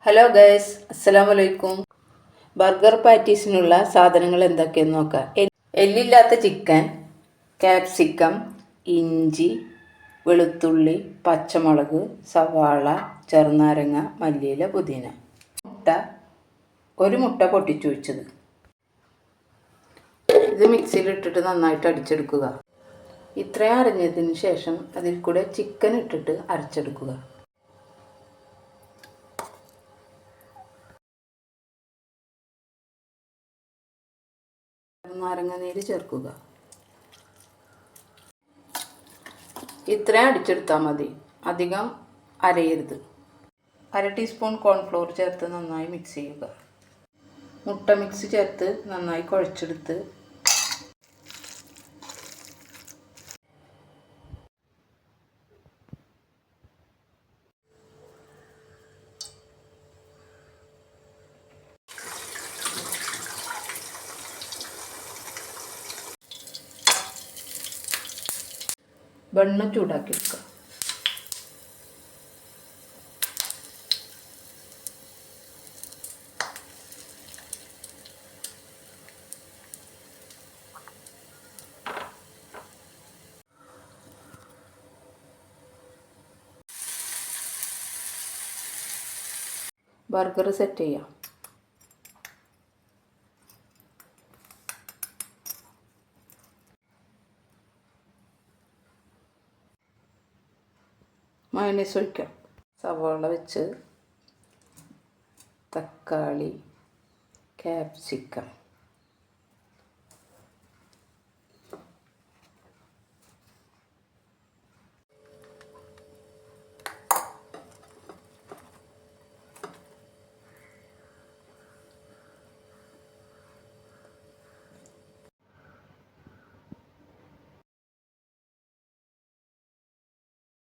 Hello guys, അസ്സലാമു അലൈക്കും. Burger പാറ്റീസിനുള്ള സാധനങ്ങൾ എന്തൊക്കെയെന്ന് നോക്കാം. എല്ലില്ലാത്ത ചിക്കൻ, ക്യാപ്സിക്കം, ഇഞ്ചി, വെളുത്തുള്ളി, പച്ചമുളക്, സവാള, ചെറുനാരങ്ങ, മല്ലിയില, പുതിന. ഒരു മുട്ട പൊട്ടിച്ചു വെച്ചത്. ഇത് മിക്സിയിലിട്ടിട്ട് നന്നായിട്ട് അടിച്ചെടുക്കുക. ഇത്രയും അരഞ്ഞതിന് ശേഷം അതിൽ കൂടെ ചിക്കൻ ഇട്ടിട്ട് അരച്ചെടുക്കുക. നാരങ്ങ നീര് ചേർക്കുക. ഇത്രയും അടിച്ചെടുത്താൽ മതി, അധികം അരയരുത്. 1/2 ടീസ്പൂൺ കോൺഫ്ലോർ ചേർത്ത് നന്നായി മിക്സ് ചെയ്യുക. മുട്ട മിക്സ് ചേർത്ത് നന്നായി കുഴച്ചെടുത്ത് ബണ്ണ് ചൂടാക്കി എടുക്കുക. ബർഗർ സെറ്റ് ചെയ്യാം. മയോണൈസ് ഒഴിക്കാം. സവാള വെച്ച് തക്കാളി, ക്യാപ്സിക്കം,